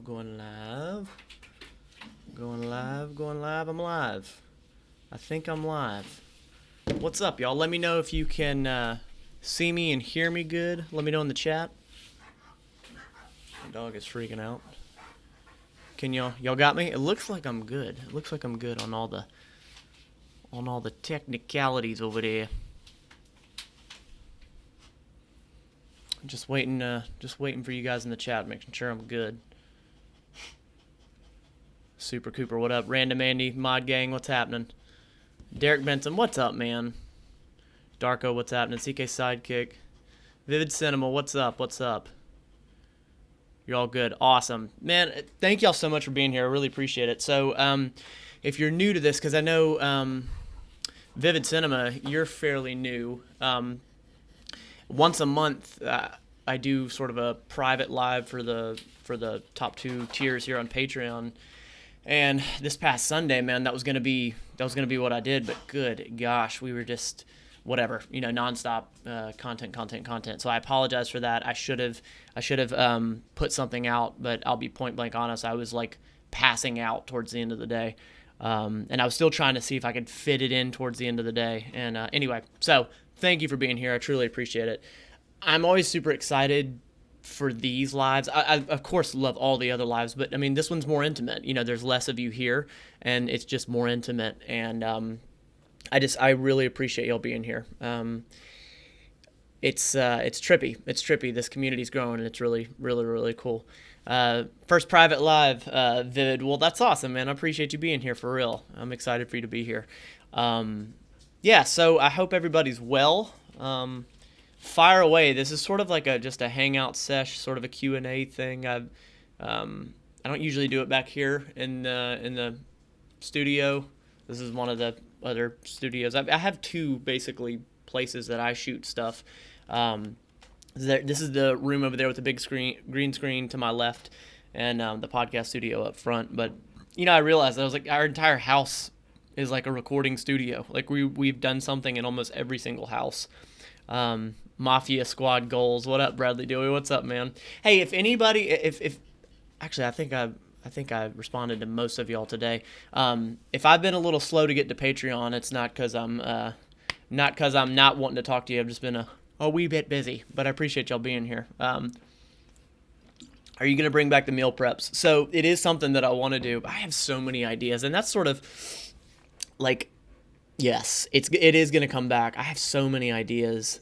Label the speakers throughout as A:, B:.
A: going live. Going live, going live. I'm live. I think I'm live. What's up, y'all? Let me know if you can see me and hear me good. Let me know in the chat. My dog is freaking out. Can y'all got me? It looks like I'm good. It looks like I'm good on all the technicalities over there. Just waiting for you guys in the chat, making sure I'm good. Super Cooper, what up? Random Andy, Mod Gang, what's happening? Derek Benson, what's up, man? Darko, what's happening? CK Sidekick. Vivid Cinema, what's up? What's up? You're all good. Awesome. Man, thank y'all so much for being here. I really appreciate it. So, if you're new to this, because I know Vivid Cinema, you're fairly new. Once a month, I do sort of a private live for the top 2 tiers here on Patreon. And this past Sunday, man, that was gonna be what I did. But good gosh, we were just whatever, nonstop content. So I apologize for that. I should have put something out, but I'll be point blank honest. I was like passing out towards the end of the day, and I was still trying to see if I could fit it in towards the end of the day. And anyway, so thank you for being here. I truly appreciate it. I'm always super excited for these lives. I of course love all the other lives, but I mean this one's more intimate. There's less of you here, and it's just more intimate. And I really appreciate y'all being here. It's trippy. It's trippy. This community's growing, and it's really, really, really cool. First private live, Vivid. Well, that's awesome, man. I appreciate you being here for real. I'm excited for you to be here. Yeah, so I hope everybody's well. Fire away. This is sort of like just a hangout sesh, sort of a Q&A thing. I don't usually do it back here in the studio. This is one of the other studios. I have 2 basically places that I shoot stuff. This is the room over there with the big green screen to my left, and the podcast studio up front. But I realized I was like, our entire house is like a recording studio. Like we've done something in almost every single house. Mafia Squad goals. What up, Bradley Dewey? What's up, man? Hey, if anybody, if actually, I think I responded to most of y'all today. If I've been a little slow to get to Patreon, it's not because I'm not wanting to talk to you. I've just been a wee bit busy, but I appreciate y'all being here. Are you going to bring back the meal preps? So it is something that I want to do. I have so many ideas, and that's sort of like, yes, it is going to come back. I have so many ideas.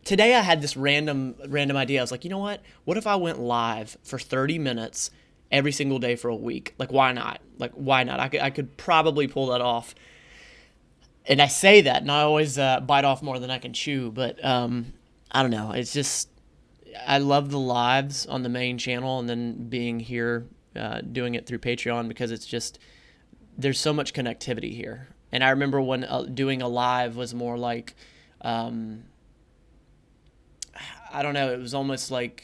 A: Today I had this random idea. I was like, you know what? What if I went live for 30 minutes every single day for a week? Like, why not? I could probably pull that off. And I say that, and I always bite off more than I can chew. But I don't know. It's just, I love the lives on the main channel, and then being here, doing it through Patreon, because it's just, there's so much connectivity here. And I remember when doing a live was more like, I don't know, it was almost like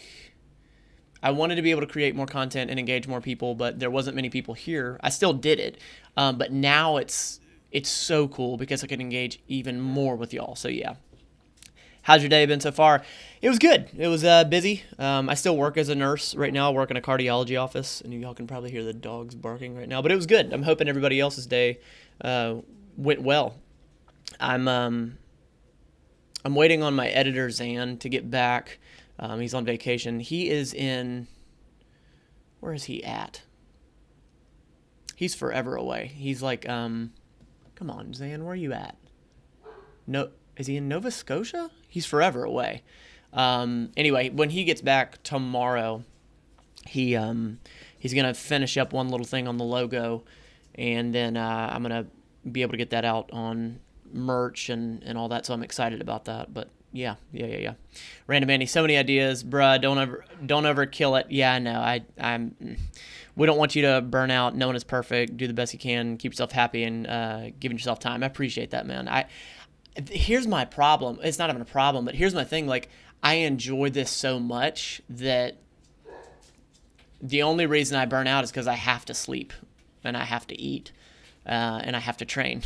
A: I wanted to be able to create more content and engage more people, but there wasn't many people here. I still did it, but now it's so cool because I can engage even more with y'all. So yeah. How's your day been so far? It was good. It was busy. I still work as a nurse right now. I work in a cardiology office, and y'all can probably hear the dogs barking right now. But it was good. I'm hoping everybody else's day went well. I'm waiting on my editor Zan to get back. He's on vacation. He is in. Where is he at? He's forever away. He's like, come on, Zan, where are you at? No. Is he in Nova Scotia? He's forever away. Anyway, when he gets back tomorrow, he's gonna finish up one little thing on the logo, and then I'm gonna be able to get that out on merch and all that. So I'm excited about that. But yeah. Random Andy, so many ideas, bruh. Don't ever kill it. Yeah, I know. We don't want you to burn out. No one is perfect. Do the best you can. Keep yourself happy and giving yourself time. I appreciate that, man. Here's my problem. It's not even a problem, but here's my thing. Like, I enjoy this so much that the only reason I burn out is because I have to sleep and I have to eat and I have to train.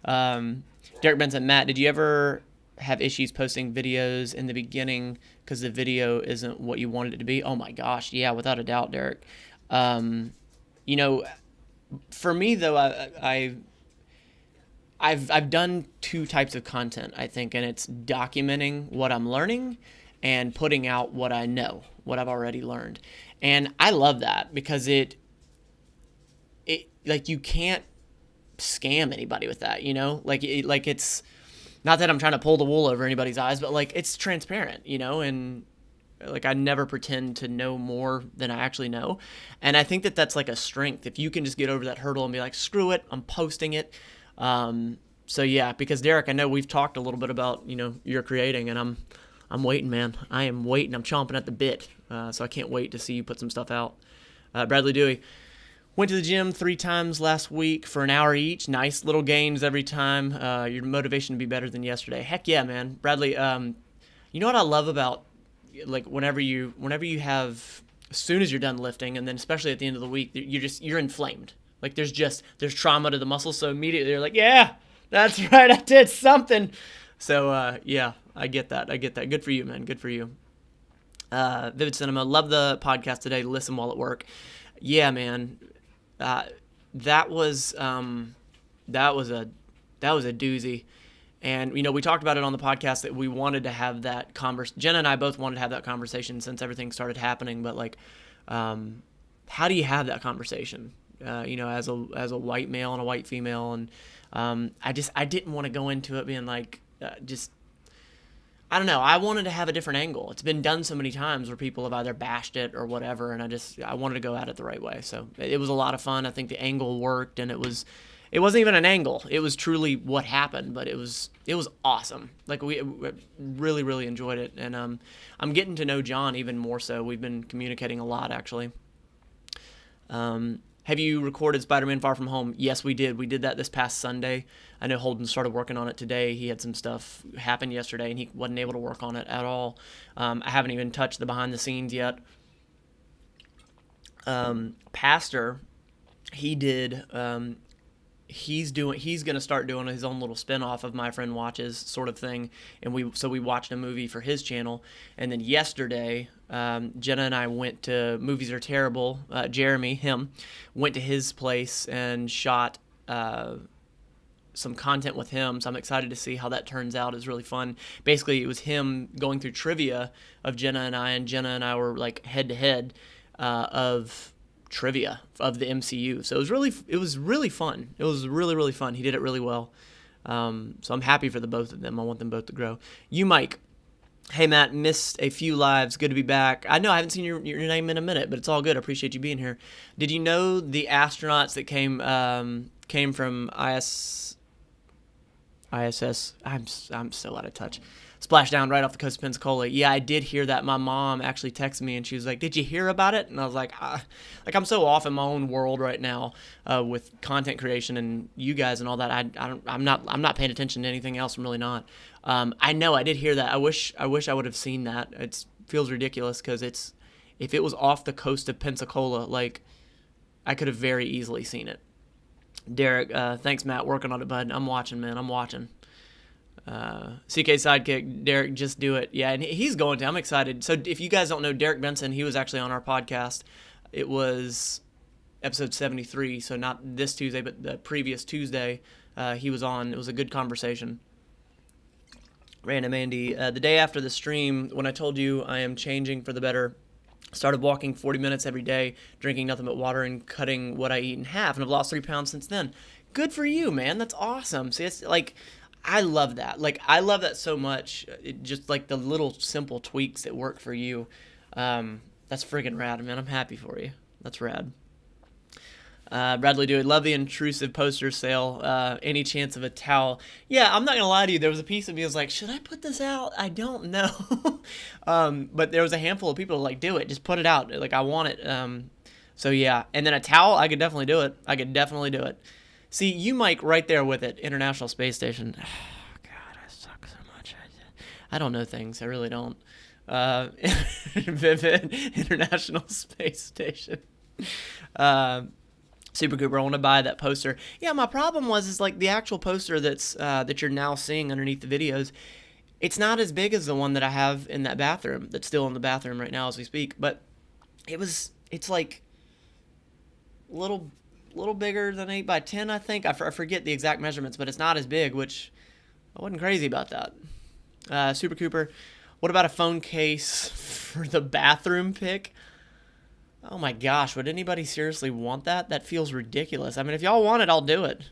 A: Derek Benson, Matt, did you ever have issues posting videos in the beginning because the video isn't what you wanted it to be? Oh my gosh, yeah, without a doubt, Derek. Um, you know, for me though, I've done two types of content, I think, and it's documenting what I'm learning and putting out what I know, what I've already learned. And I love that because it like you can't scam anybody with that, like it's not that I'm trying to pull the wool over anybody's eyes, but like it's transparent, and like I never pretend to know more than I actually know. And I think that that's like a strength. If you can just get over that hurdle and be like, screw it, I'm posting it. So yeah, because Derek, I know we've talked a little bit about, you're creating, and I'm waiting, man. I am waiting. I'm chomping at the bit. So I can't wait to see you put some stuff out. Bradley Dewey. Went to the gym 3 times last week for an hour each. Nice little gains every time. Your motivation to be better than yesterday. Heck yeah, man. Bradley, you know what I love about, like, whenever you have, as soon as you're done lifting, and then especially at the end of the week, you're inflamed. Like there's trauma to the muscles, so immediately you're like, yeah, that's right, I did something. So yeah, I get that. Good for you, man. Good for you. Vivid Cinema, love the podcast today. Listen while at work. Yeah, man. That was a doozy. And, we talked about it on the podcast that we wanted to have that conversation. Jenna and I both wanted to have that conversation since everything started happening. But like, how do you have that conversation? As a white male and a white female. And, I didn't want to go into it being like, I don't know. I wanted to have a different angle. It's been done so many times where people have either bashed it or whatever, and I wanted to go at it the right way. So it was a lot of fun. I think the angle worked, and it wasn't even an angle. It was truly what happened, but it was awesome. Like we really, really enjoyed it, and I'm getting to know John even more so. We've been communicating a lot, actually. Have you recorded Spider-Man Far From Home? Yes, we did. We did that this past Sunday. I know Holden started working on it today. He had some stuff happen yesterday, and he wasn't able to work on it at all. I haven't even touched the behind the scenes yet. Pastor, he did. He's going to start doing his own little spin-off of My Friend Watches sort of thing. And we watched a movie for his channel. And then yesterday, Jenna and I went to Movies Are Terrible. Jeremy, went to his place and shot some content with him. So I'm excited to see how that turns out. It's really fun. Basically, it was him going through trivia of Jenna and I were like head to head of trivia of the MCU. So it was really fun. It was really, really fun. He did it really well. So I'm happy for the both of them. I want them both to grow. You, Mike. Hey, Matt, missed a few lives. Good to be back. I know I haven't seen your name in a minute, but it's all good. I appreciate you being here. Did you know the astronauts that came from ISS? I'm so out of touch. Splashdown right off the coast of Pensacola. Yeah, I did hear that. My mom actually texted me and she was like, "Did you hear about it?" And I was like, I'm so off in my own world right now with content creation and you guys and all that. I'm not paying attention to anything else. I'm really not. I know I did hear that. I wish I would have seen that. It feels ridiculous because if it was off the coast of Pensacola, like I could have very easily seen it. Derek, thanks, Matt. Working on it, bud. I'm watching, man. I'm watching. CK Sidekick, Derek, just do it. Yeah, and he's going to. I'm excited. So if you guys don't know Derek Benson, he was actually on our podcast. It was episode 73, so not this Tuesday, but the previous Tuesday he was on. It was a good conversation. Random Andy, the day after the stream, when I told you I am changing for the better, started walking 40 minutes every day, drinking nothing but water, and cutting what I eat in half, and I've lost 3 pounds since then. Good for you, man. That's awesome. See, it's like, I love that. Like, I love that so much. Just like the little simple tweaks that work for you. That's friggin' rad, man. I'm happy for you. That's rad. Bradley Dewey, love the intrusive poster sale. Any chance of a towel? Yeah, I'm not gonna lie to you. There was a piece of me that was like, should I put this out? I don't know. But there was a handful of people like, do it. Just put it out. Like, I want it. So yeah. And then a towel, I could definitely do it. See, you, Mike, right there with it. International Space Station. Oh, God, I suck so much. I don't know things. I really don't. Vivid International Space Station. Super Cooper, I want to buy that poster. Yeah, my problem is like the actual poster that you're now seeing underneath the videos. It's not as big as the one that I have in that bathroom that's still in the bathroom right now as we speak, but it's like little little bigger than 8 by 10, I think. I forget the exact measurements, but it's not as big, which I wasn't crazy about that. Super Cooper, what about a phone case for the bathroom pick? Oh my gosh, would anybody seriously want that? That feels ridiculous. I mean, if y'all want it, I'll do it.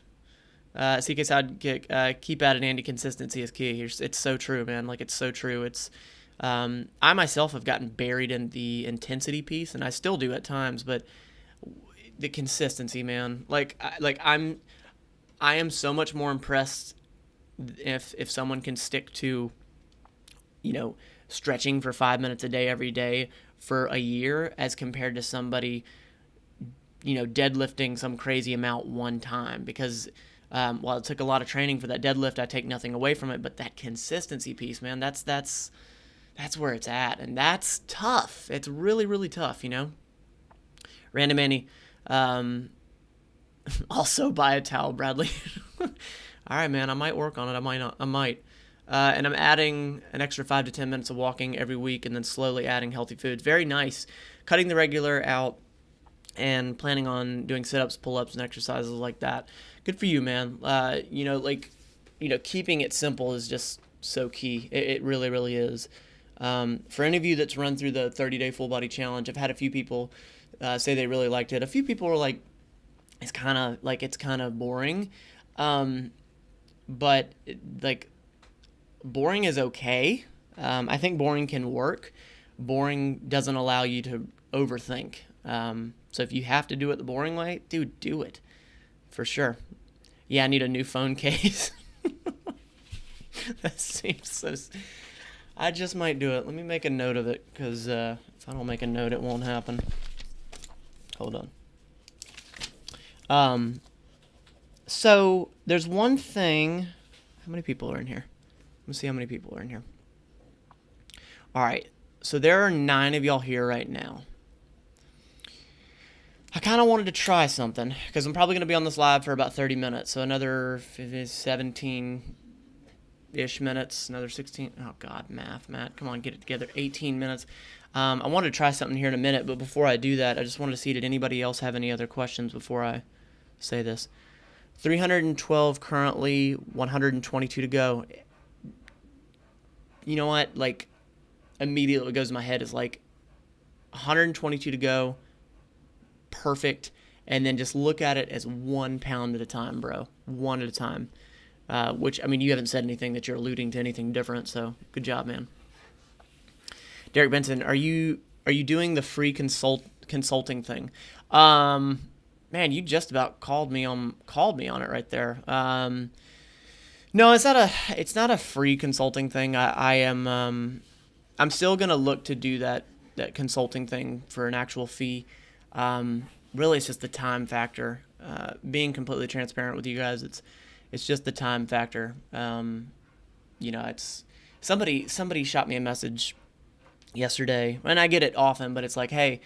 A: CK Sidekick, keep at it, Andy. Consistency is key. It's so true, man. Like, it's so true. I myself have gotten buried in the intensity piece, and I still do at times, but the consistency, man. I am so much more impressed if someone can stick to, stretching for 5 minutes a day every day for a year as compared to somebody, deadlifting some crazy amount one time. Because while it took a lot of training for that deadlift, I take nothing away from it, but that consistency piece, man, that's where it's at, and that's tough. It's really, really tough, Random Annie, also buy a towel, Bradley. All right, man, I might work on it. I might not. I might. And I'm adding an extra 5 to 10 minutes of walking every week, and then slowly adding healthy foods. Very nice. Cutting the regular out and planning on doing sit-ups, pull-ups, and exercises like that. Good for you, man. Keeping it simple is just so key. It really, really is. For any of you that's run through the 30-day full body challenge, I've had a few people say they really liked it. A few people were like, it's kind of boring. But boring is okay. I think boring can work. Boring doesn't allow you to overthink. So if you have to do it the boring way, dude, do it. For sure. Yeah, I need a new phone case. That seems so... I just might do it. Let me make a note of it, because if I don't make a note, it won't happen. Hold on. So there's one thing. How many people are in here? Let me see how many people are in here. All right. So there are 9 of y'all here right now. I kind of wanted to try something, because I'm probably going to be on this live for about 30 minutes. So another 17-ish minutes, another 16. Oh, God, Matt. Come on, get it together. 18 minutes. I wanted to try something here in a minute, but before I do that, I just wanted to see, did anybody else have any other questions before I say this? 312 currently, 122 to go. You know what? Immediately what goes in my head is 122 to go. Perfect. And then just look at it as 1 pound at a time, bro. 1 at a time. Which, I mean, you haven't said anything that you're alluding to anything different, so good job, man. Derek Benson, are you doing the free consulting thing? Man, you just about called me on it right there. No, it's not a free consulting thing. I'm still gonna look to do that consulting thing for an actual fee. Really, it's just the time factor. Being completely transparent with you guys, it's just the time factor. It's somebody shot me a message yesterday, and I get it often, but it's like, hey,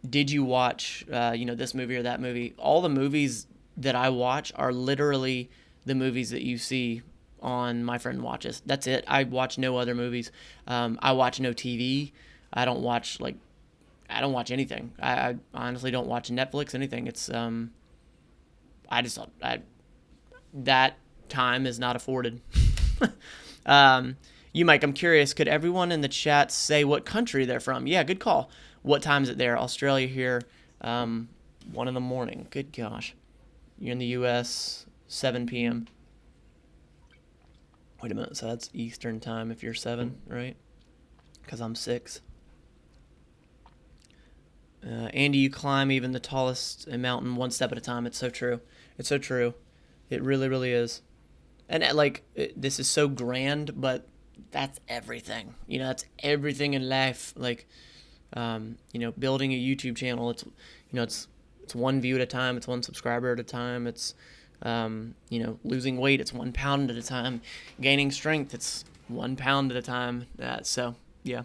A: did you watch this movie or that movie? All the movies that I watch are literally the movies that you see on My Friend Watches. That's it. I watch no other movies. I watch no TV. I don't watch anything. I honestly don't watch Netflix, anything. It's that time is not afforded. You, Mike, I'm curious, could everyone in the chat say what country they're from? Yeah, good call. What time is it there? Australia here, 1 in the morning. Good gosh. You're in the U.S., 7 p.m. Wait a minute, so that's Eastern time if you're 7, right? Because I'm 6. Andy, you climb even the tallest mountain 1 step at a time. It's so true. It's so true. It really, really is. And this is so grand, but that's everything. That's everything in life. Building a YouTube channel. It's 1 view at a time. It's 1 subscriber at a time. It's losing weight. It's 1 pound at a time. Gaining strength. It's 1 pound at a time. So yeah.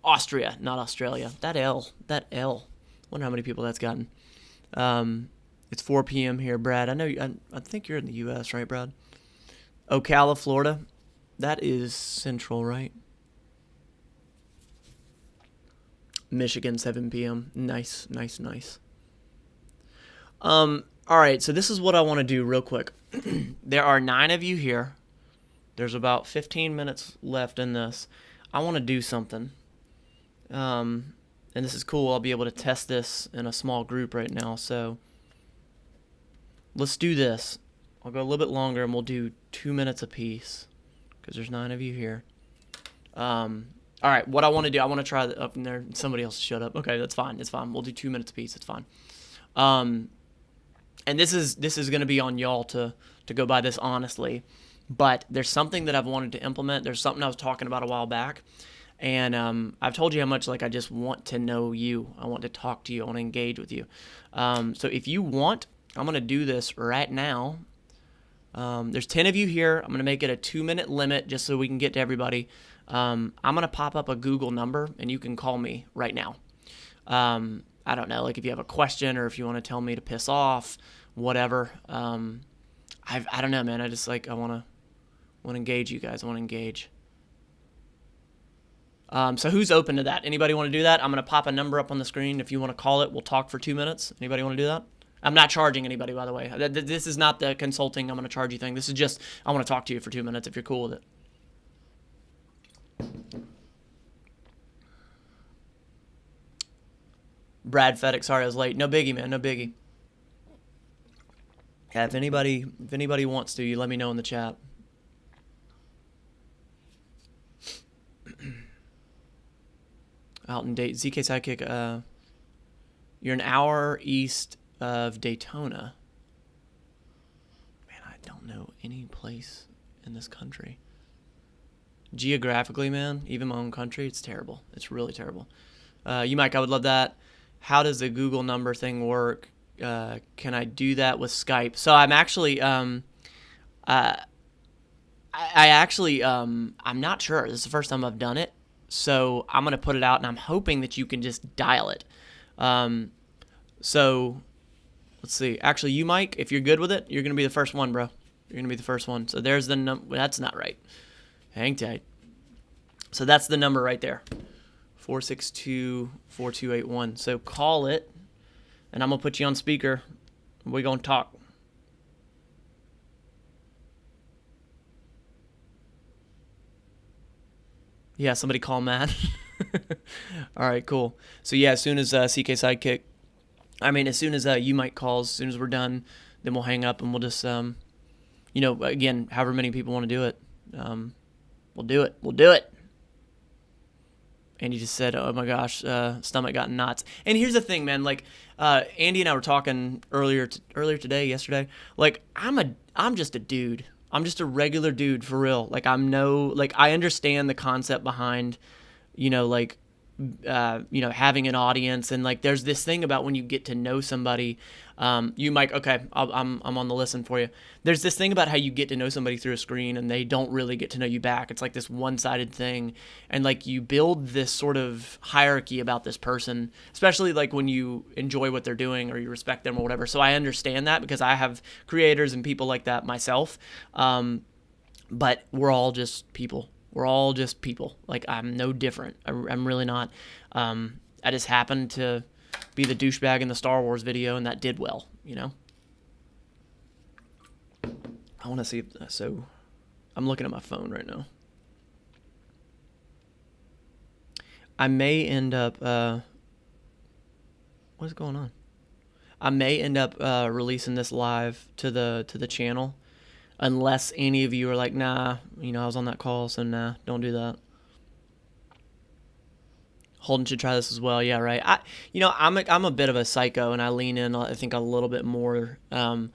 A: Austria, not Australia. That L. Wonder how many people that's gotten. It's 4 p.m. here, Brad. I know. I think you're in the U.S., right, Brad? Ocala, Florida. That is Central, right? Michigan, 7 p.m. Nice, nice, nice. All right, so this is what I want to do real quick. There are 9 of you here. There's about 15 minutes left in this. I want to do something. And this is cool. I'll be able to test this in a small group right now. So let's do this. I'll go a little bit longer and we'll do 2 minutes apiece because there's 9 of you here. All right, what I want to do, I want to try up in there. Somebody else shut up. Okay, that's fine. It's fine. We'll do 2 minutes apiece. It's fine. And this is going to be on y'all to go by this honestly. But there's something that I've wanted to implement. There's something I was talking about a while back. And I've told you how much like I just want to know you. I want to talk to you. I want to engage with you. So if you want, I'm going to do this right now. There's 10 of you here. I'm going to make it a 2-minute limit just so we can get to everybody. I'm going to pop up a Google number, and you can call me right now. I don't know, like if you have a question or if you want to tell me to piss off, whatever. I don't know, man. I just like I want to engage you guys. I want to engage. So who's open to that? Anybody want to do that? I'm going to pop a number up on the screen. If you want to call it, we'll talk for 2 minutes. Anybody want to do that? I'm not charging anybody, by the way. This is not the consulting I'm going to charge you thing. This is just I want to talk to you for 2 minutes if you're cool with it. Brad Fedek, sorry I was late. No biggie, man. No biggie. Yeah, if anybody wants to, you let me know in the chat. Out in Dayton, ZK Sidekick. You're an hour east of Daytona. Man, I don't know any place in this country. Geographically, man, even my own country, it's terrible. It's really terrible. You, Mike, I would love that. How does the Google number thing work? Can I do that with Skype? So I'm actually, I'm not sure. This is the first time I've done it. So I'm going to put it out, and I'm hoping that you can just dial it. So let's see. Actually, you, Mike, if you're good with it, you're going to be the first one, bro. You're going to be the first one. So there's the number. That's not right. Hang tight. So that's the number right there. 462-4281. So call it, and I'm going to put you on speaker. We're going to talk. Yeah, somebody call Matt. All right, cool. So yeah, as soon as CK Sidekick, as soon as you might calls, as soon as we're done, then we'll hang up and we'll just, again, however many people want to do it, we'll do it. We'll do it. Andy just said, "Oh my gosh, stomach got knots." And here's the thing, man. Like, Andy and I were talking yesterday. Like, I'm just a dude. I'm just a regular dude for real. Like, I understand the concept behind, having an audience, and like, there's this thing about when you get to know somebody. You might, okay, I'm on the listen for you. There's this thing about how you get to know somebody through a screen and they don't really get to know you back. It's like this one-sided thing. And like you build this sort of hierarchy about this person, especially like when you enjoy what they're doing or you respect them or whatever. So I understand that because I have creators and people like that myself. But we're all just people. We're all just people. Like, I'm no different. I'm really not. I just happened to be the douchebag in the Star Wars video, and that did well, I want to see so I'm looking at my phone right now. I may end up what is going on? I may end up releasing this live to the channel, unless any of you are like, nah, I was on that call, so nah, don't do that. Holden should try this as well. Yeah, right. I'm a bit of a psycho, and I lean in, I think, a little bit more. And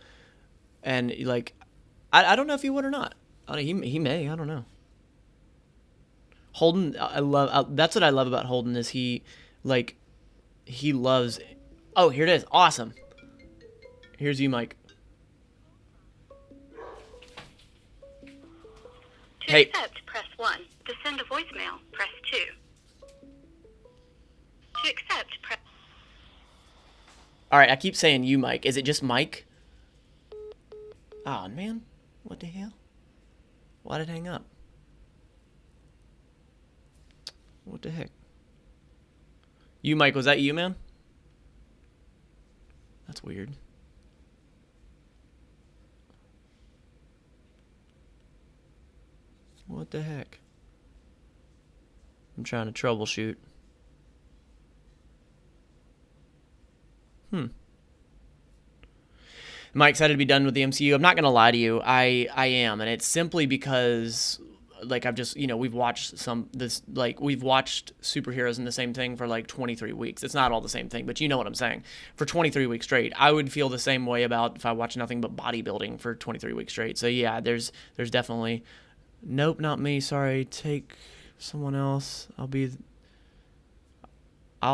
A: like, I don't know if he would or not. He may. I don't know. Holden, that's what I love about Holden is he loves. Oh, here it is. Awesome. Here's you, Mike.
B: To accept, press 1. To send a voicemail, press 2. To accept, press...
A: All right, I keep saying you, Mike. Is it just Mike? Oh, man. What the hell? Why did it hang up? What the heck? You, Mike, was that you, man? That's weird. What the heck? I'm trying to troubleshoot. Am I excited to be done with the MCU? I'm not going to lie to you. I am. And it's simply because, like, I've just, we've watched we've watched superheroes in the same thing for like 23 weeks. It's not all the same thing, but you know what I'm saying. For 23 weeks straight, I would feel the same way about if I watched nothing but bodybuilding for 23 weeks straight. So yeah, there's definitely, nope, not me. Sorry. Take someone else. I'll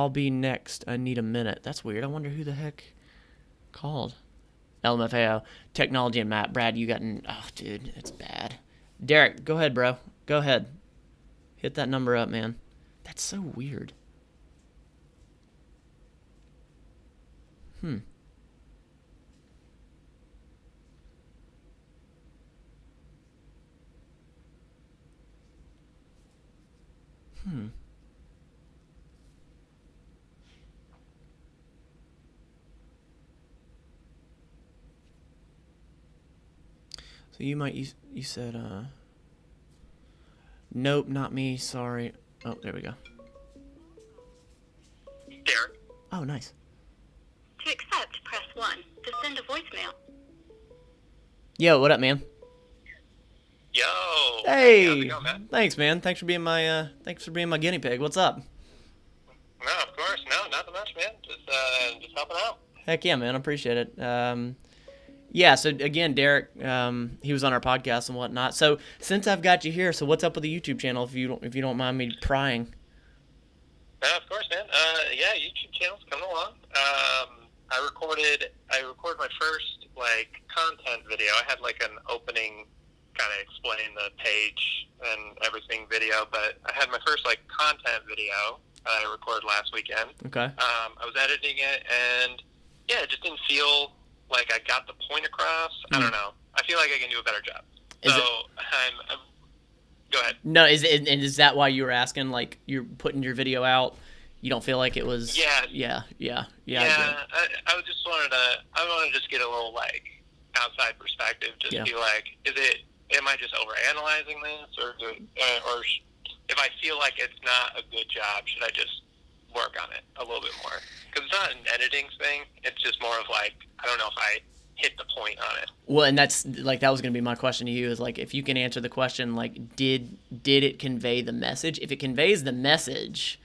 A: be next. I need a minute. That's weird. I wonder who the heck called. LMFAO, technology and Matt. Brad, you got oh, dude, it's bad. Derek, go ahead, bro. Go ahead. Hit that number up, man. That's so weird. So you said, nope, not me, sorry. Oh, there we go.
B: Derek.
A: Oh, nice.
B: To accept, press 1. To send a voicemail.
A: Yo, what up, man?
C: Yo.
A: Hey.
C: How's it going, man?
A: Thanks, man. Thanks for being my guinea pig. What's up?
C: No, of course. No, not much, man. Just helping out.
A: Heck yeah, man. I appreciate it. Yeah, so again, Derek, he was on our podcast and whatnot. So since I've got you here, so what's up with the YouTube channel? If you don't mind me prying.
C: Of course, man. Yeah, YouTube channel's coming along. I recorded my first content video. I had an opening, kind of explain the page and everything video, but I had my first content video I recorded last weekend.
A: Okay.
C: I was editing it, and yeah, it just didn't feel like I got the point across. I don't know. I feel like I can do a better job. I'm go ahead.
A: No, is that why you were asking? Like, you're putting your video out, you don't feel like it was?
C: Yeah.
A: Yeah.
C: I was just wanted to just get a little outside perspective. Just be am I just overanalyzing this, or if I feel like it's not a good job, should I just work on it a little bit more? Because it's not an editing thing. It's just more of I don't know if I hit the point on it.
A: Well, and that's that was going to be my question to you is if you can answer the question, did it convey the message? If it conveys the message,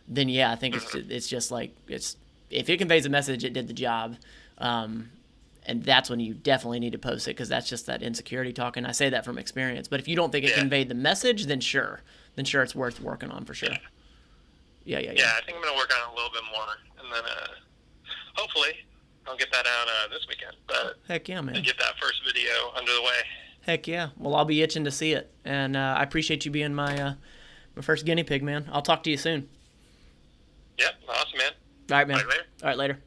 A: then yeah, I think it's just if it conveys the message, it did the job. And that's when you definitely need to post it, because that's just that insecurity talking. I say that from experience. But if you don't think it conveyed the message, then sure it's worth working on for sure. Yeah,
C: I think I'm going to work on it a little bit more, and then hopefully I'll get that out this weekend. But
A: heck yeah, man.
C: To get that first video under the way.
A: Heck yeah. Well, I'll be itching to see it, and I appreciate you being my first guinea pig, man. I'll talk to you soon.
C: Yep, awesome, man.
A: All right, man.
C: Later.
A: All right, later.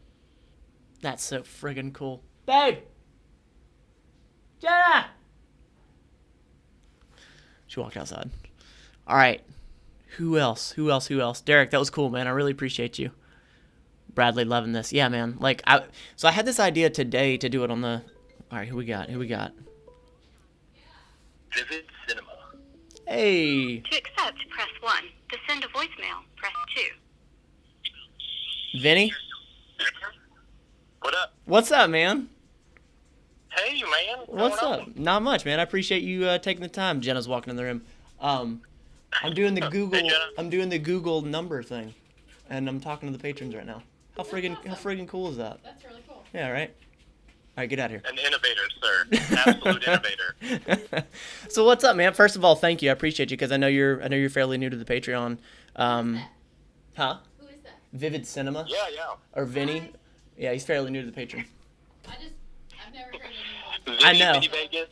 A: That's so friggin' cool. Babe! Jenna! She walked outside. All right. Who else? Derek, that was cool, man. I really appreciate you. Bradley, loving this. Yeah, man. So I had this idea today to do it on the... All right, who we got?
C: Vivid Cinema.
A: Hey.
B: To accept, press 1. To send a voicemail, press 2.
A: Vinny?
C: What up?
A: What's up, man?
C: Hey, man.
A: What's up? Not much, man. I appreciate you taking the time. Jenna's walking in the room. I'm doing the Google.
C: Hey, Jenna.
A: I'm doing the Google number thing, and I'm talking to the patrons right now. How friggin' cool is that?
D: That's really cool.
A: Yeah, right. All right, get out of here.
C: An innovator, sir. Absolute innovator.
A: So what's up, man? First of all, thank you. I appreciate you, because I know you're fairly new to the Patreon. Huh?
D: Who is that?
A: Vivid Cinema.
C: Yeah.
A: Or Vinny.
D: Hi.
A: Yeah, he's fairly new to the Patreon.
D: I've never heard anyone.
A: I know.
C: Vinny Vegas.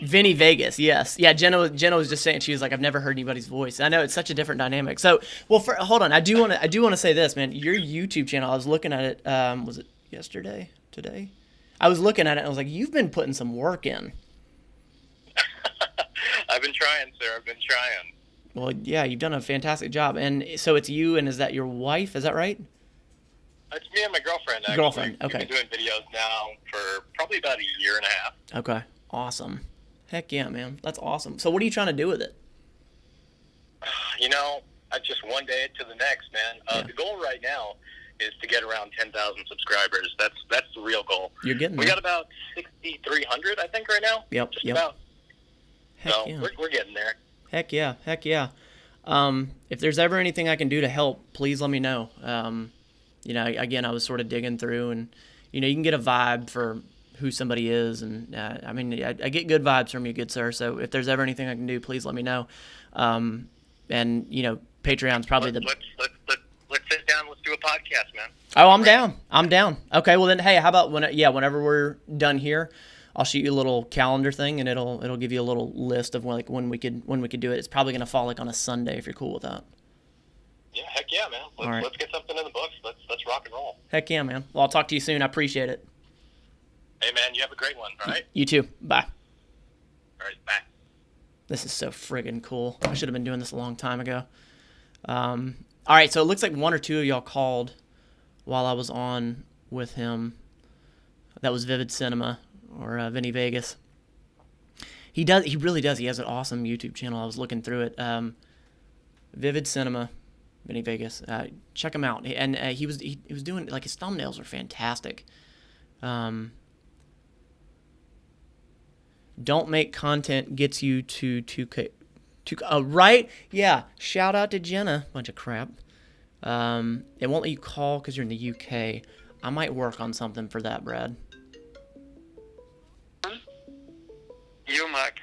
A: Vinny Vegas, yes. Yeah, Jenna was just saying, she was like, I've never heard anybody's voice. I know it's such a different dynamic. So, hold on. I do want to say this, man. Your YouTube channel, I was looking at it, was it yesterday? Today? I was looking at it and I was like, you've been putting some work in.
C: I've been trying, sir.
A: Well, yeah, you've done a fantastic job. And so it's you, and is that your wife? Is that right?
C: It's me and my girlfriend, actually.
A: Girlfriend, okay.
C: We've been doing videos now for probably about a year and a half.
A: Okay, awesome. Heck yeah, man. That's awesome. So what are you trying to do with it?
C: You know, just one day to the next, man.
A: Yeah.
C: The goal right now is to get around 10,000 subscribers. That's the real goal.
A: You're getting there.
C: We got about 6,300, I think, right now.
A: Yep,
C: Just
A: yep.
C: about.
A: Heck
C: So
A: yeah.
C: we're getting there.
A: Heck yeah, heck yeah. If there's ever anything I can do to help, please let me know. You know, again, I was sort of digging through, and you know, you can get a vibe for who somebody is, and I mean, I get good vibes from you, good sir. So if there's ever anything I can do, please let me know. And you know, Patreon's probably
C: Let's sit down. Let's do a podcast, man.
A: Oh, I'm down. I'm down. Okay, well then, hey, how about whenever we're done here, I'll shoot you a little calendar thing, and it'll give you a little list of when we could do it. It's probably gonna fall like on a Sunday if you're cool with that.
C: Yeah, heck yeah, man. Let's get something in the books. Let's rock and roll.
A: Heck yeah, man. Well, I'll talk to you soon. I appreciate it.
C: Hey, man, you have a great one. All right.
A: You too. Bye.
C: All right. Bye.
A: This is so friggin' cool. I should have been doing this a long time ago. All right, so it looks like one or two of y'all called while I was on with him. That was Vivid Cinema or Vinny Vegas. He really does. He has an awesome YouTube channel. I was looking through it. Vivid Cinema, Vinny Vegas. Check him out. And he was doing, like, his thumbnails are fantastic. Don't make content gets you to 2K. Right? Yeah. Shout out to Jenna. Bunch of crap. It won't let you call because you're in the UK. I might work on something for that, Brad.
C: You, Mike.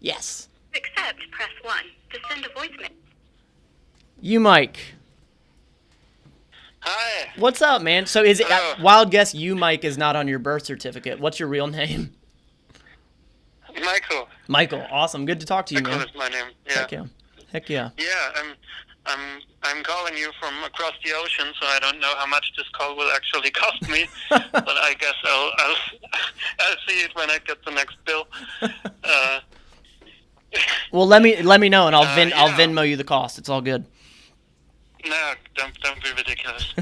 A: Yes.
B: To accept, press 1. To send a voicemail.
A: You, Mike.
C: Hi.
A: What's up, man? So is it
C: Hello.
A: wild guess you, Mike, is not on your birth certificate? What's your real name?
C: Michael.
A: Michael. Awesome. Good to talk to you,
C: Michael
A: man.
C: is my name. Yeah.
A: Heck yeah. Heck yeah.
C: Yeah, I'm calling you from across the ocean, so I don't know how much this call will actually cost me. But I guess I'll see it when I get the next bill.
A: Well, let me know, and I'll
C: yeah.
A: Venmo you the cost. It's all good.
C: No, don't be ridiculous.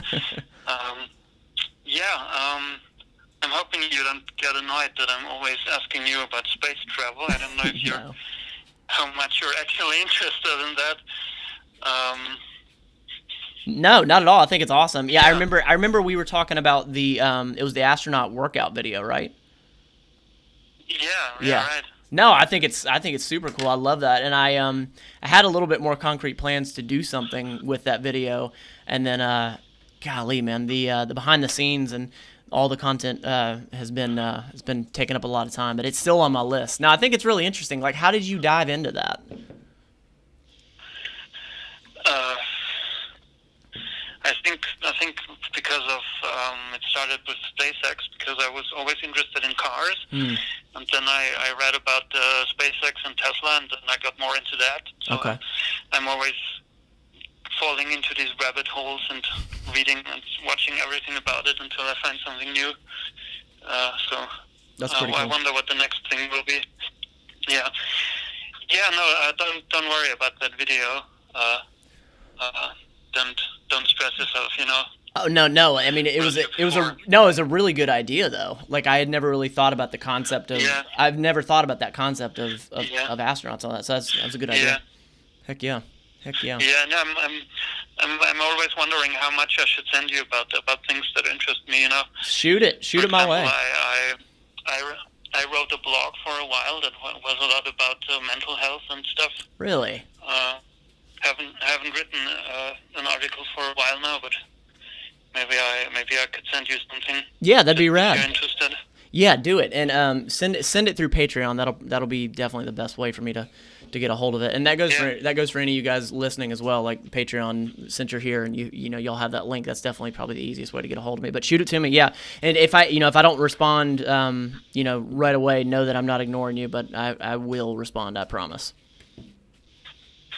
C: I'm hoping you don't get annoyed that I'm always asking you about space travel. I don't know if
A: No.
C: how much you're actually interested in that.
A: No, not at all. I think it's awesome. Yeah, I remember we were talking about the it was the astronaut workout video, right?
C: Yeah, right.
A: No, I think it's super cool. I love that. And I had a little bit more concrete plans to do something with that video, and then golly, man, the behind the scenes and all the content has been taking up a lot of time, but it's still on my list. Now, I think it's really interesting. Like, how did you dive into that?
C: I think because of it started with SpaceX, because I was always interested in cars, and then I read about SpaceX and Tesla, and then I got more into that. So
A: Okay.
C: I'm always falling into these rabbit holes and reading and watching everything about it until I find something new.
A: That's pretty
C: I
A: cool.
C: wonder what the next thing will be. Yeah. Yeah. No. Don't worry about that video. Don't stress yourself. You know.
A: Oh no! I mean, it was a really good idea though. Like, I had never really thought about the concept of.
C: Yeah.
A: I've never thought about that concept of
C: Yeah.
A: astronauts and all that. So that's a good idea.
C: Yeah.
A: Heck yeah. Heck yeah.
C: Yeah. No. I'm always wondering how much I should send you about things that interest me. You know.
A: Shoot it my way.
C: I wrote a blog for a while that was a lot about mental health and stuff.
A: Really?
C: Haven't written an article for a while now, but maybe I could send you something.
A: Yeah, that'd be
C: if
A: rad.
C: you're interested.
A: Yeah, do it, and send it through Patreon. That'll be definitely the best way for me to get a hold of it, and that goes for any of you guys listening as well. Like Patreon, since you're here and you know you'll have that link. That's definitely probably the easiest way to get a hold of me. But shoot it to me, yeah. And if I don't respond, right away, know that I'm not ignoring you, but I will respond. I promise.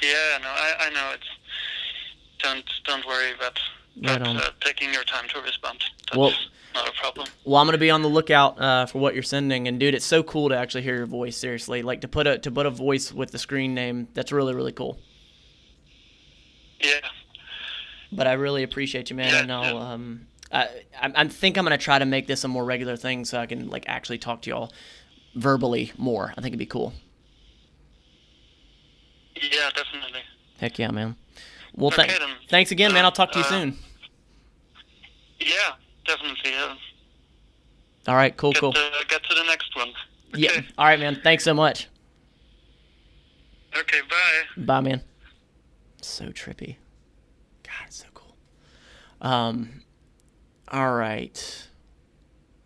C: Yeah, no, I know it's. Don't worry about taking your time to respond. That's not a problem.
A: Well, I'm gonna be on the lookout for what you're sending, and dude, it's so cool to actually hear your voice. Seriously, like to put a voice with the screen name. That's really, really cool.
C: Yeah.
A: But I really appreciate you, man,
C: Yeah,
A: and I think I'm gonna try to make this a more regular thing so I can like actually talk to y'all verbally more. I think it'd be cool.
C: Yeah, definitely.
A: Heck yeah, man. Well,
C: Okay, then.
A: thanks again, man. I'll talk to you soon.
C: Yeah, definitely.
A: All right, cool.
C: Get to the next one. Okay.
A: Yeah. All right, man. Thanks so much.
C: Okay, bye.
A: Bye, man. So trippy. God, it's so cool. All right.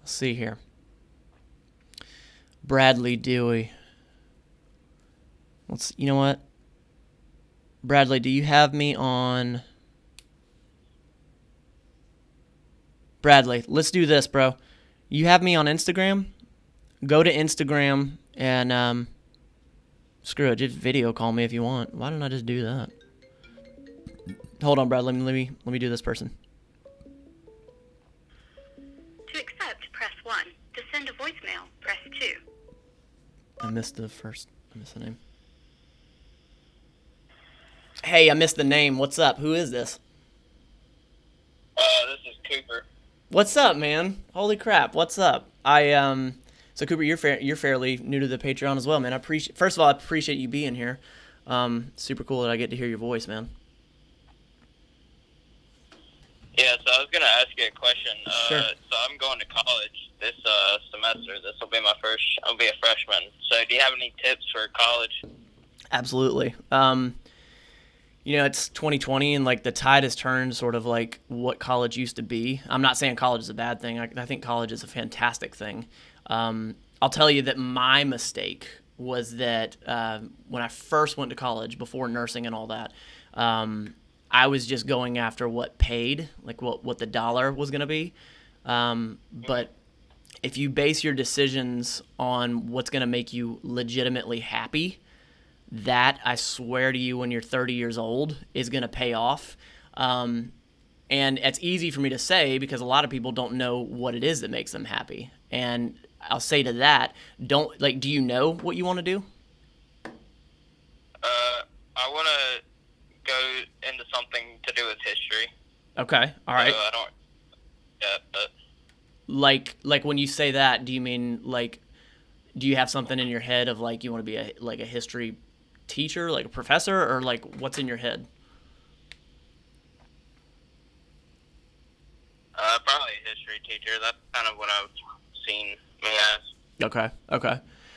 A: Let's see here. Bradley Dewey. You know what? Bradley, do you have me on? Bradley, let's do this, bro. You have me on Instagram? Go to Instagram and screw it, just video call me if you want. Why don't I just do that? Hold on, Brad. Let me do this person.
B: To accept, press 1. To send a voicemail, press 2.
A: I missed the name. Hey, I missed the name. What's up? Who is this?
C: This is Cooper.
A: What's up, man? Holy crap! What's up? So Cooper, you're fairly new to the Patreon as well, man. First of all, I appreciate you being here. Super cool that I get to hear your voice, man.
C: Yeah, so I was gonna ask you a question.
A: Sure.
C: So I'm going to college this semester. I'll be a freshman. So do you have any tips for college?
A: Absolutely. It's 2020 and like the tide has turned sort of like what college used to be. I'm not saying college is a bad thing. I think college is a fantastic thing. I'll tell you that my mistake was that when I first went to college, before nursing and all that, I was just going after what paid, like what the dollar was going to be. But if you base your decisions on what's going to make you legitimately happy, that, I swear to you, when you're 30 years old, is going to pay off. And it's easy for me to say because a lot of people don't know what it is that makes them happy. And I'll say to that, do you know what you want to do?
C: I want to go into something to do with history.
A: Okay, all right.
C: I don't. Yeah, but.
A: Like when you say that, do you mean like, do you have something in your head of like you want to be a history teacher, like a professor, or like what's in your head?
C: Probably a history teacher. That's kind of what I've seen me as.
A: Okay.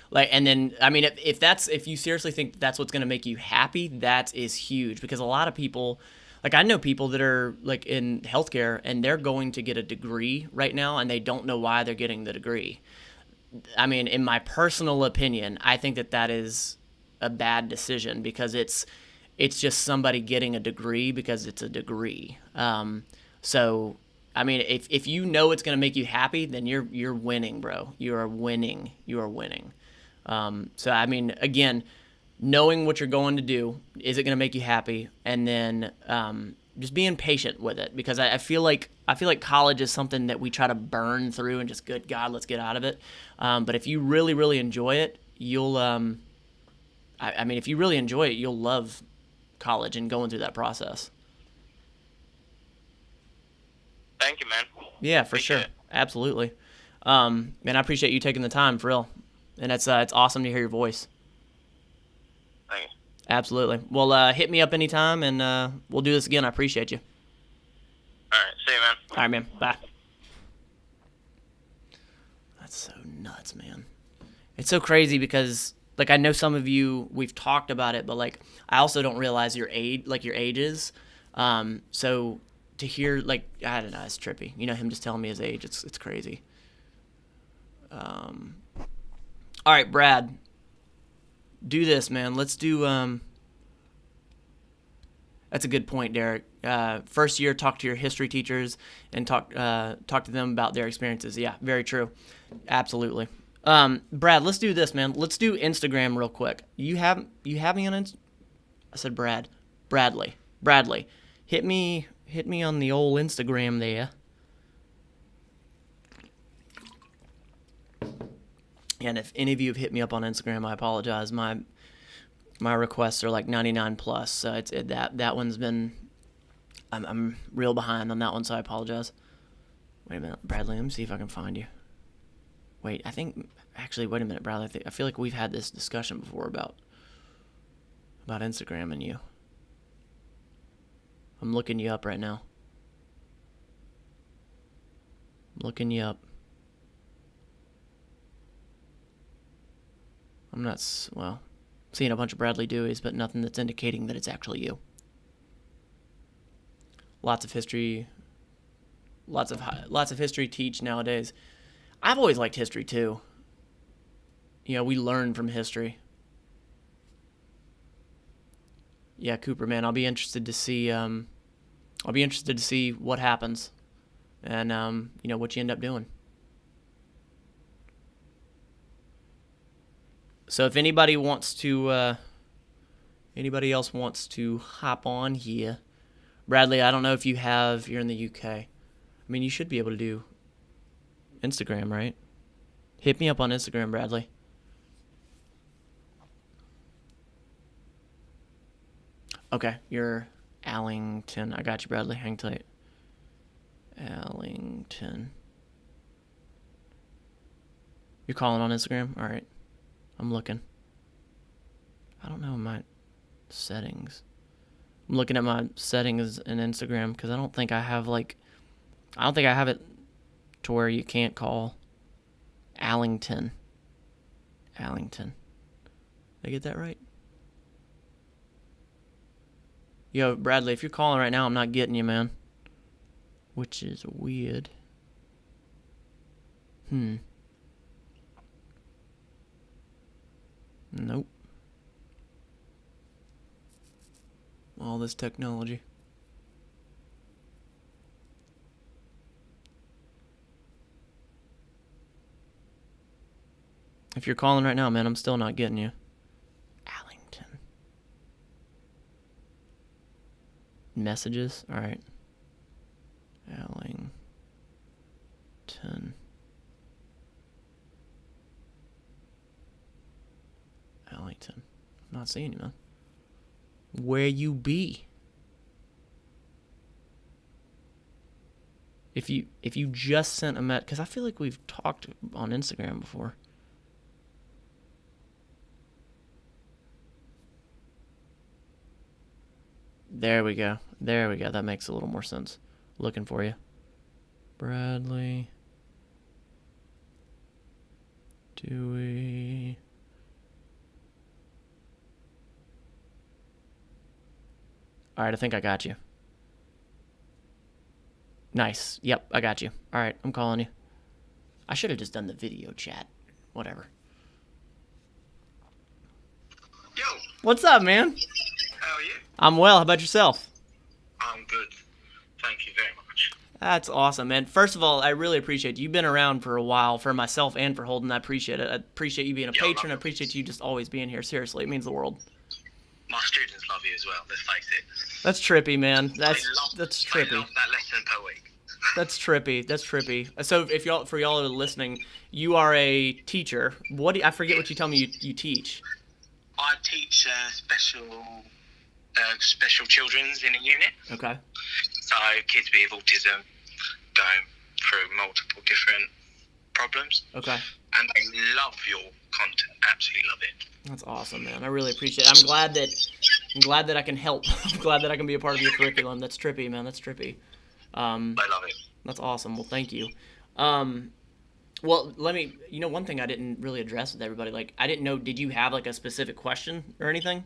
A: Like, and then, I mean, if you seriously think that's what's going to make you happy, that is huge, because a lot of people, like I know people that are like in healthcare and they're going to get a degree right now and they don't know why they're getting the degree. I mean, in my personal opinion, I think that is a bad decision because it's just somebody getting a degree because it's a degree. So, I mean, if you know it's going to make you happy, then you're winning, bro. You are winning. So, I mean, again, knowing what you're going to do, is it going to make you happy? And then just being patient with it, because I feel like college is something that we try to burn through and just, good God, let's get out of it. But if you really, really enjoy it, you'll if you really enjoy it, you'll love college and going through that process.
C: Thank you, man.
A: Yeah, for sure. Absolutely. And I appreciate you taking the time, for real. And it's awesome to hear your voice.
C: Thanks.
A: Absolutely. Well, hit me up anytime, and we'll do this again. I appreciate you.
C: All right. See you, man.
A: All right, man. Bye. That's so nuts, man. It's so crazy because, like, I know some of you, we've talked about it, but, like, I also don't realize your ages. So to hear, like, I don't know, it's trippy. You know, him just telling me his age, it's crazy. All right, Brad. Do this, man. Let's do, that's a good point, Derek. First year, talk to your history teachers and talk to them about their experiences. Yeah, very true. Absolutely. Brad, let's do this, man. Let's do Instagram real quick. You have me on I said Brad. Bradley. Hit me on the old Instagram there. And if any of you have hit me up on Instagram, I apologize. My requests are like 99 plus, so that one's been I'm real behind on that one, so I apologize. Wait a minute, Bradley. Let me see if I can find you. Wait, actually, wait a minute, Bradley. I feel like we've had this discussion before about Instagram and you. I'm looking you up right now. I'm looking you up. I'm not, seeing a bunch of Bradley Deweys, but nothing that's indicating that it's actually you. Lots of history teach nowadays. I've always liked history too. We learn from history. Yeah, Cooper, man, I'll be interested to see what happens and what you end up doing. So if anybody else wants to hop on here, Bradley, I don't know if you're in the UK. I mean, you should be able to do Instagram, right? Hit me up on Instagram, Bradley. Okay, you're Allington. I got you, Bradley. Hang tight. Allington. You're calling on Instagram? All right. I'm looking. I don't know my settings. I'm looking at my settings in Instagram because I don't think I have it to where you can't call Allington. Did I get that right? Yo, Bradley, if you're calling right now, I'm not getting you, man. Which is weird. Nope. All this technology. If you're calling right now, man, I'm still not getting you. Allington. Messages? Alright. Allington. Allington. I'm not seeing you, man. Where you be? If you just sent a because I feel like we've talked on Instagram before. There we go. That makes a little more sense. Looking for you. Bradley Dewey. Alright, I think I got you. Nice. Yep, I got you. Alright, I'm calling you. I should have just done the video chat. Whatever.
C: Yo.
A: What's up, man?
C: How are you?
A: I'm well. How about yourself?
C: I'm good. Thank you very much.
A: That's awesome, man. First of all, I really appreciate you. You've been around for a while, for myself and for Holden. I appreciate it. I appreciate you being a patron. I appreciate you just always being here. Seriously, it means the world.
C: My students love you as well, let's face it.
A: That's trippy, man. That's trippy.
C: They love that lesson per week.
A: That's trippy. So for y'all that are listening, you are a teacher. I forget what you tell me you teach.
C: I teach special children's in a unit.
A: Okay.
C: So kids with autism going through multiple different problems.
A: Okay.
C: And they love your content. Absolutely love it.
A: That's awesome, man. I really appreciate it. I'm glad that I can help. I'm glad that I can be a part of your curriculum. That's trippy, man. That's trippy.
C: I love it.
A: That's awesome. Well, thank you. Well, one thing I didn't really address with everybody, like, I didn't know, did you have, like, a specific question or anything?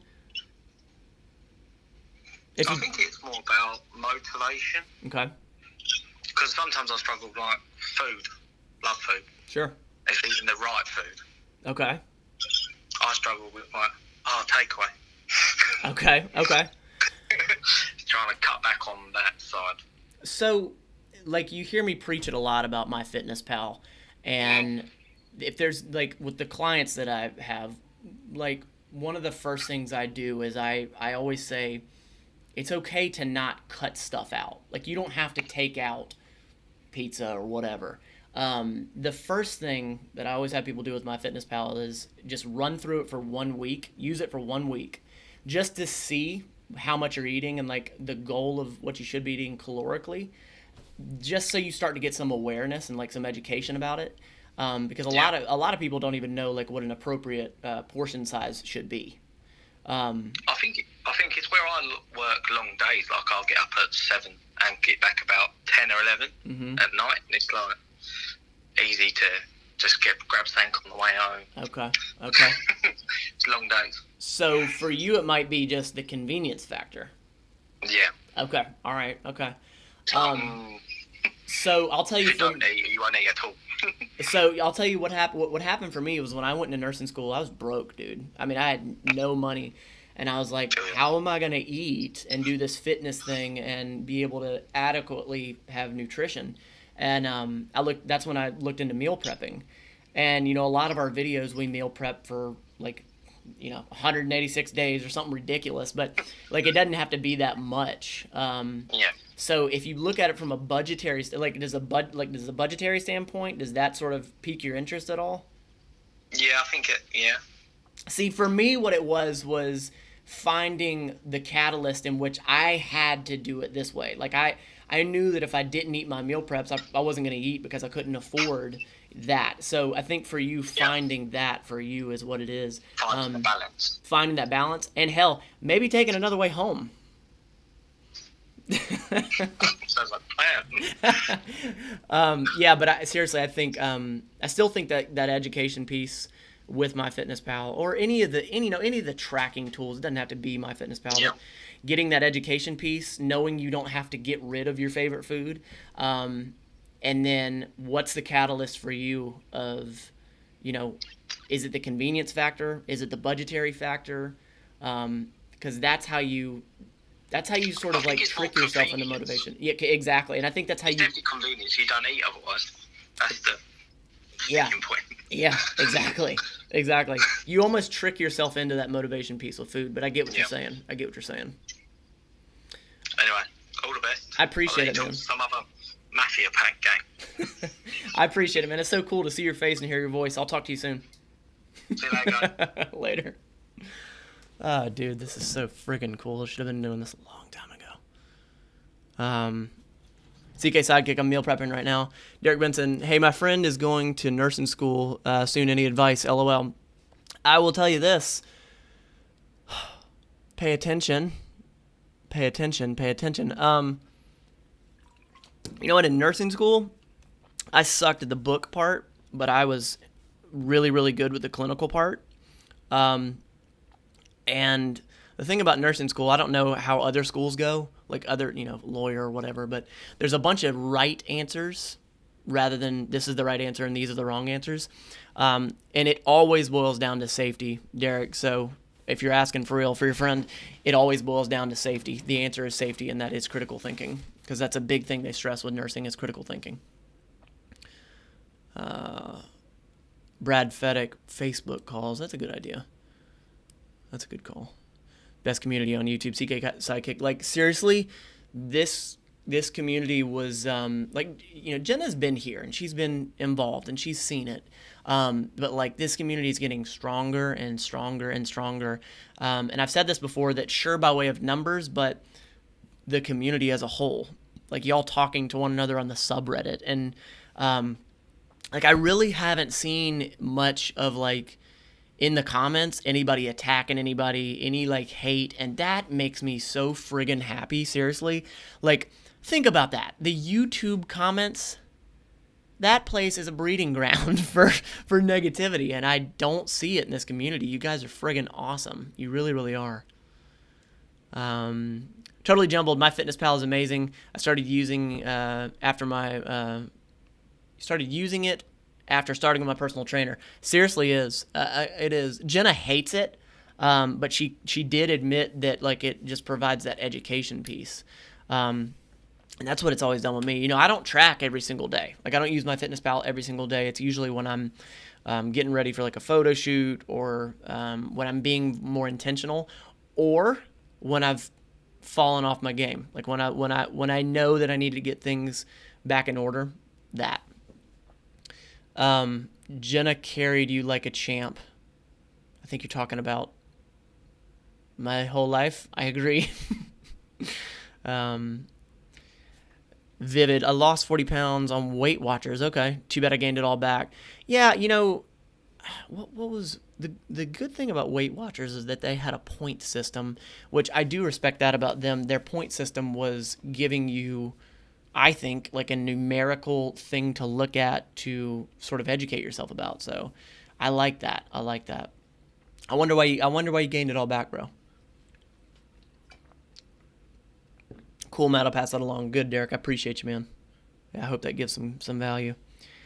C: I think it's more about motivation.
A: Okay.
C: Because sometimes I struggle with, like, food. Love food.
A: Sure.
C: It's eating the right food.
A: Okay.
C: I struggle with, like, takeaway.
A: Okay.
C: Trying to cut back on that side.
A: So, like, you hear me preach it a lot about MyFitnessPal, and if there's, like, with the clients that I have, like, one of the first things I do is I always say it's okay to not cut stuff out. Like, you don't have to take out pizza or whatever. The first thing that I always have people do with MyFitnessPal is just run through it for 1 week, use it for 1 week, just to see how much you're eating and like the goal of what you should be eating calorically, just so you start to get some awareness and like some education about it. Because a lot of people don't even know like what an appropriate portion size should be.
E: I think it's where I work long days. Like I'll get up at 7 and get back about 10 or 11 at night, and it's like easy to just grab something on the way home.
A: Okay.
E: It's long days.
A: So for you, it might be just the convenience factor.
E: Yeah.
A: Okay. All right. Okay. So I'll tell you.
E: You won't eat at all.
A: So I'll tell you what happened. What happened for me was when I went into nursing school, I was broke, dude. I mean, I had no money, and I was like, how am I gonna eat and do this fitness thing and be able to adequately have nutrition? And that's when I looked into meal prepping, and a lot of our videos we meal prep for like 186 days or something ridiculous, but like it doesn't have to be that much.
E: Yeah.
A: So if you look at it from a budgetary, does a budgetary standpoint, does that sort of pique your interest at all?
E: Yeah, I think yeah.
A: See, for me, what it was finding the catalyst in which I had to do it this way. Like I knew that if I didn't eat my meal preps, I wasn't going to eat because I couldn't afford that. So I think for you, finding that for you is what it is.
E: Finding the balance.
A: Finding that balance, and hell, maybe taking another way home.
E: Sounds like a plan.
A: Yeah, but seriously, I think I still think that education piece with MyFitnessPal or any of the tracking tools, it doesn't have to be MyFitnessPal, but getting that education piece, knowing you don't have to get rid of your favorite food, and then what's the catalyst for you of, is it the convenience factor? Is it the budgetary factor? Because that's how you sort of like trick yourself into motivation. Yeah, exactly. And I think that's how
E: it's definitely convenience. You don't eat otherwise. That's the point.
A: Yeah, exactly. Exactly. You almost trick yourself into that motivation piece with food, but I get what you're saying.
E: Anyway, all the best.
A: I appreciate it, man.
E: Some other mafia pack gang.
A: I appreciate it, man. It's so cool to see your face and hear your voice. I'll talk to you soon.
E: See you later.
A: Later. Dude, this is so friggin' cool. I should have been doing this a long time ago. CK Sidekick, I'm meal prepping right now. Derek Benson, hey, my friend is going to nursing school soon. Any advice? LOL. I will tell you this. Pay attention. Pay attention. Pay attention. You know what? In nursing school, I sucked at the book part, but I was really, really good with the clinical part. And the thing about nursing school, I don't know how other schools go, like other, lawyer or whatever, but there's a bunch of right answers rather than this is the right answer and these are the wrong answers. And it always boils down to safety, Derek. So if you're asking for real for your friend, it always boils down to safety. The answer is safety, and that is critical thinking, because that's a big thing they stress with nursing is critical thinking. Brad Fedek, Facebook calls. That's a good idea. That's a good call. Best community on YouTube, CK Sidekick. Like, seriously, this community was, Jenna's been here, and she's been involved, and she's seen it. But, like, this community is getting stronger and stronger and stronger. And I've said this before, that sure, by way of numbers, but the community as a whole. Like, y'all talking to one another on the subreddit. And, I really haven't seen much of, like, in the comments, anybody attacking anybody, any hate, and that makes me so friggin' happy, seriously. Like, think about that. The YouTube comments, that place is a breeding ground for negativity, and I don't see it in this community. You guys are friggin' awesome. You really, really are. Totally Jumbled. MyFitnessPal is amazing. I started using after starting with my personal trainer. Seriously is. It is. Jenna hates it, but she did admit that it just provides that education piece. And that's what it's always done with me. I don't track every single day. I don't use MyFitnessPal every single day. It's usually when I'm getting ready for a photo shoot, or when I'm being more intentional, or when I've fallen off my game. When I know that I need to get things back in order. That. Jenna carried you like a champ. I think you're talking about my whole life. I agree. Vivid, I lost 40 pounds on Weight Watchers. Okay, too bad I gained it all back. Yeah, what was the good thing about Weight Watchers is that they had a point system, which I do respect that about them. Their point system was giving you, I think, like a numerical thing to look at to sort of educate yourself about. So I like that. I wonder why you gained it all back, bro. Cool, Matt. I'll pass that along. Good, Derek. I appreciate you, man. Yeah, I hope that gives some value.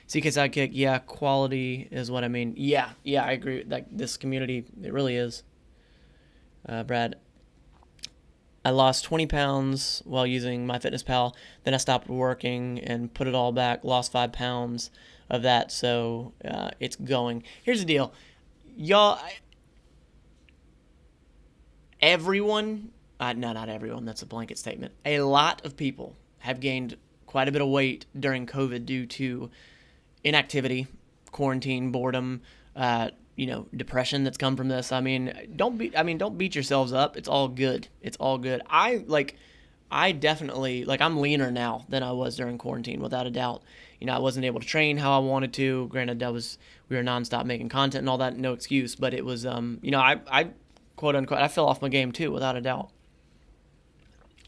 A: CK Sidekick, yeah, quality is what I mean. Yeah, I agree. Like, this community, it really is. Brad, I lost 20 pounds while using MyFitnessPal. Then I stopped working and put it all back. Lost 5 pounds of that, so it's going. Here's the deal. Y'all, everyone, no, not everyone, that's a blanket statement. A lot of people have gained quite a bit of weight during COVID due to inactivity, quarantine, boredom, depression that's come from this. Don't beat yourselves up. It's all good. I definitely, I'm leaner now than I was during quarantine, without a doubt. I wasn't able to train how I wanted to. Granted, we were nonstop making content and all that, no excuse, but it was, I quote unquote, I fell off my game too, without a doubt.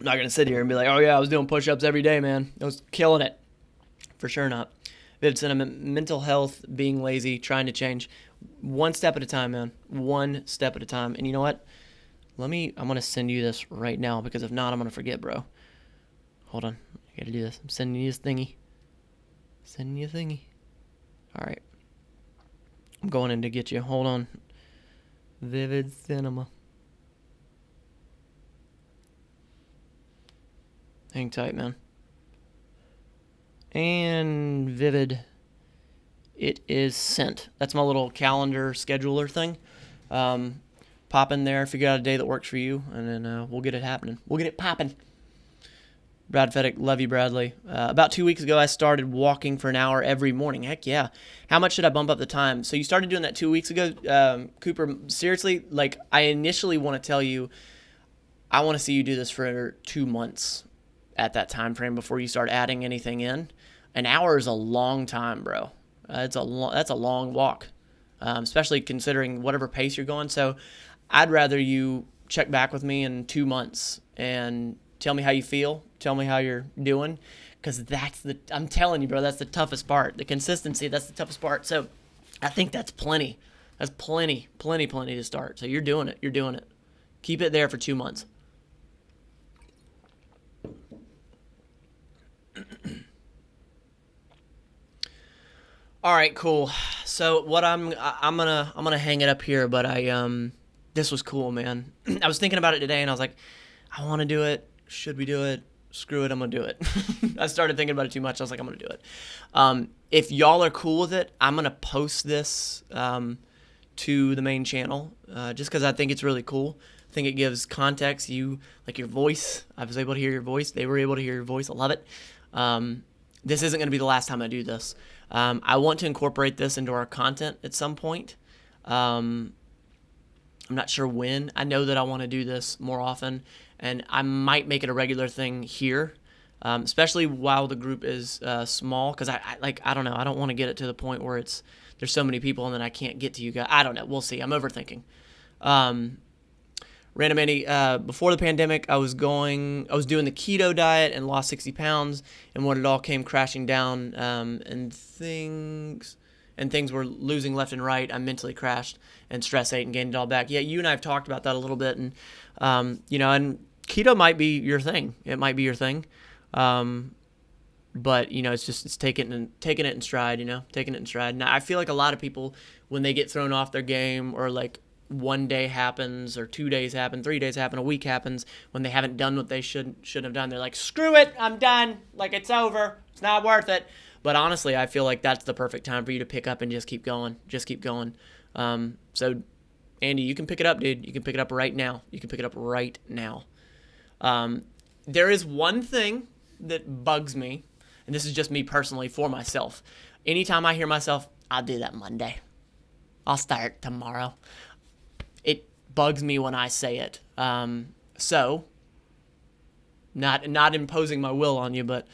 A: I'm not going to sit here and be like, oh yeah, I was doing push-ups every day, man. I was killing it. For sure not. Vivid sentiment, mental health, being lazy, trying to change. One step at a time, man. One step at a time. And you know what? I'm going to send you this right now, because if not, I'm going to forget, bro. Hold on. I got to do this. I'm sending you this thingy. All right. I'm going in to get you. Hold on. Vivid Cinema. Hang tight, man. And Vivid, it is sent. That's my little calendar scheduler thing. Pop in there, figure out a day that works for you, and then we'll get it happening. We'll get it popping. Brad Feddick, love you, Bradley. About 2 weeks ago, I started walking for an hour every morning. Heck yeah. How much should I bump up the time? So you started doing that 2 weeks ago, Cooper. Seriously, I initially want to tell you, I want to see you do this for 2 months at that time frame before you start adding anything in. An hour is a long time, bro. That's a long walk, especially considering whatever pace you're going. So I'd rather you check back with me in 2 months and tell me how you feel. Tell me how you're doing, because I'm telling you, bro, that's the toughest part. The consistency, that's the toughest part. So I think that's plenty. That's plenty to start. So you're doing it. Keep it there for 2 months. All right, cool. So what I'm gonna hang it up here, but this was cool, man. I was thinking about it today, and I was like, I want to do it. Should we do it? Screw it, I'm gonna do it. I started thinking about it too much. I was like, I'm gonna do it. If y'all are cool with it, I'm gonna post this to the main channel, just because I think it's really cool. I think it gives context. Your voice. I was able to hear your voice. They were able to hear your voice. I love it. This isn't gonna be the last time I do this. I want to incorporate this into our content at some point. I'm not sure when. I know that I want to do this more often, and I might make it a regular thing here, especially while the group is small, because I don't know. I don't want to get it to the point where there's so many people and then I can't get to you guys. I don't know. We'll see. I'm overthinking. Random Andy, before the pandemic, I was doing the keto diet and lost 60 pounds, and when it all came crashing down, and things were losing left and right, I mentally crashed and stress ate and gained it all back. Yeah, you and I have talked about that a little bit, and and keto might be your thing. It might be your thing, but it's taking it in stride. Taking it in stride. Now I feel like a lot of people, when they get thrown off their game, or like one day happens, or 2 days happen, 3 days happen, a week happens, when they haven't done what they should have done, they're like, screw it, I'm done, it's over, it's not worth it. But honestly, I feel like that's the perfect time for you to pick up and just keep going. So Andy, you can pick it up, dude. You can pick it up right now. There is one thing that bugs me, and this is just me personally for myself. Anytime I hear myself, I'll do that Monday, I'll start tomorrow, it bugs me when I say it. So, not imposing my will on you, but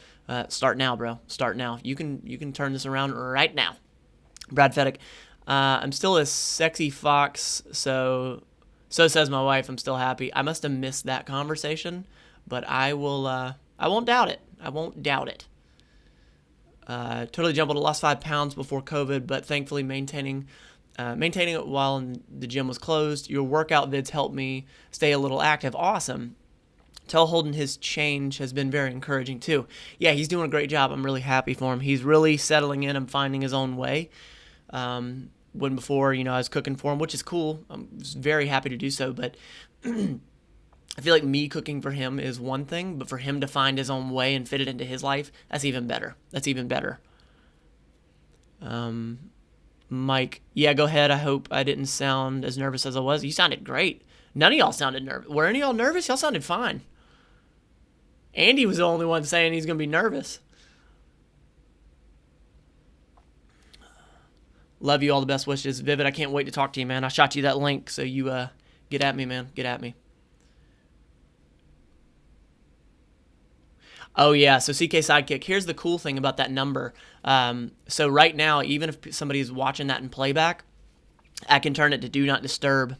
A: start now, bro. Start now. You can turn this around right now. Brad Feddick. I'm still a sexy fox, so says my wife. I'm still happy. I must have missed that conversation, but I will. I won't doubt it. I won't doubt it. Totally jumbled. Lost 5 pounds before COVID, but thankfully maintaining it while the gym was closed. Your workout vids helped me stay a little active. Awesome. Tell Holden his change has been very encouraging too. Yeah, he's doing a great job. I'm really happy for him. He's really settling in and finding his own way. When before, I was cooking for him, which is cool. I'm very happy to do so, but I feel like me cooking for him is one thing, but for him to find his own way and fit it into his life, that's even better. Mike, yeah, go ahead. I hope I didn't sound as nervous as I was. You sounded great. None of y'all sounded nervous. Were any of y'all nervous? Y'all sounded fine. Andy was the only one saying he's going to be nervous. Love you, all the best wishes. Vivid, I can't wait to talk to you, man. I shot you that link, so you get at me, man. Get at me. Oh, yeah, so CK Sidekick. Here's the cool thing about that number. So right now, even if somebody's watching that in playback, I can turn it to Do Not Disturb.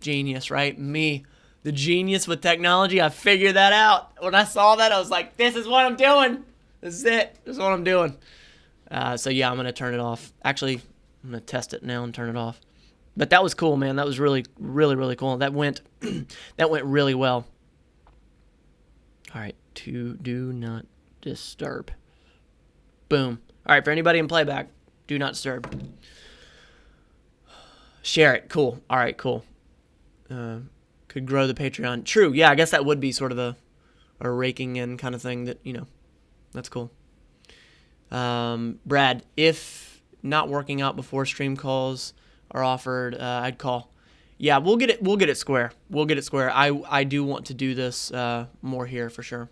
A: Genius, right? Me, the genius with technology, I figured that out. When I saw that, I was like, this is what I'm doing. This is it. This is what I'm doing. So yeah, I'm going to turn it off. Actually, I'm going to test it now and turn it off. But that was cool, man. That was really, really, really cool. That went really well. All right, to Do Not Disturb. Boom. All right, for anybody in playback, Do Not Disturb. Share it. Cool. All right, cool. Could grow the Patreon. True. Yeah, I guess that would be sort of a raking in kind of thing that, that's cool. Brad, if not working out before stream calls are offered, I'd call. Yeah, we'll get it square. I do want to do this more here for sure.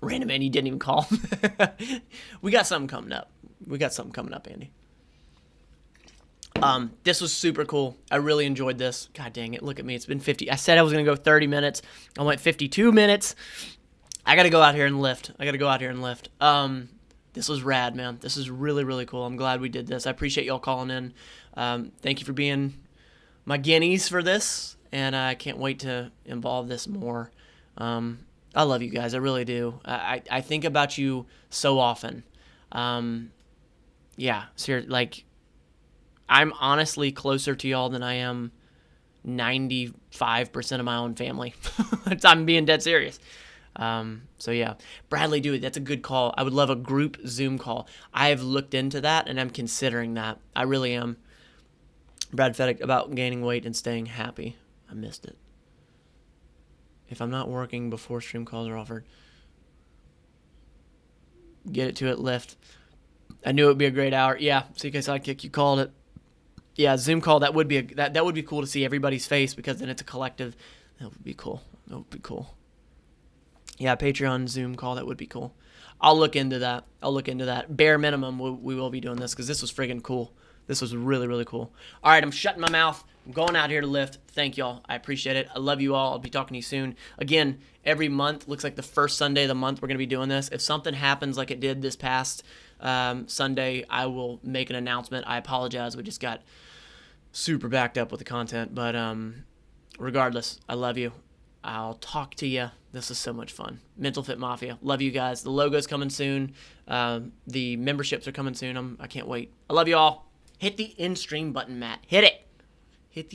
A: Random Andy didn't even call. We got something coming up. Andy. This was super cool. I really enjoyed this. God dang it, look at me. It's been 50. I said I was going to go 30 minutes. I went 52 minutes. I got to go out here and lift. This was rad, man. This is really, really cool. I'm glad we did this. I appreciate y'all calling in. Thank you for being my guineas for this, and I can't wait to involve this more. I love you guys. I really do. I think about you so often. Yeah, seriously, like, I'm honestly closer to y'all than I am 95% of my own family. I'm being dead serious. So yeah, Bradley, dude, that's a good call. I would love a group Zoom call. I have looked into that and I'm considering that. I really am. Brad Feddick, about gaining weight and staying happy. I missed it. If I'm not working before stream calls are offered, get it to it, lift. I knew it would be a great hour. Yeah, CK Sidekick, you called it. Yeah, Zoom call, that would be that would be cool to see everybody's face, because then it's a collective. That would be cool. Yeah, Patreon Zoom call, that would be cool. I'll look into that. Bare minimum, we will be doing this, because this was friggin' cool. This was really, really cool. All right, I'm shutting my mouth. I'm going out here to lift. Thank y'all. I appreciate it. I love you all. I'll be talking to you soon. Again, every month, looks like the first Sunday of the month, we're going to be doing this. If something happens like it did this past Sunday, I will make an announcement. I apologize. We just got super backed up with the content. But regardless, I love you. I'll talk to you. This is so much fun. Mental Fit Mafia. Love you guys. The logo's coming soon. The memberships are coming soon. I can't wait. I love you all. Hit the end stream button, Matt. Hit it.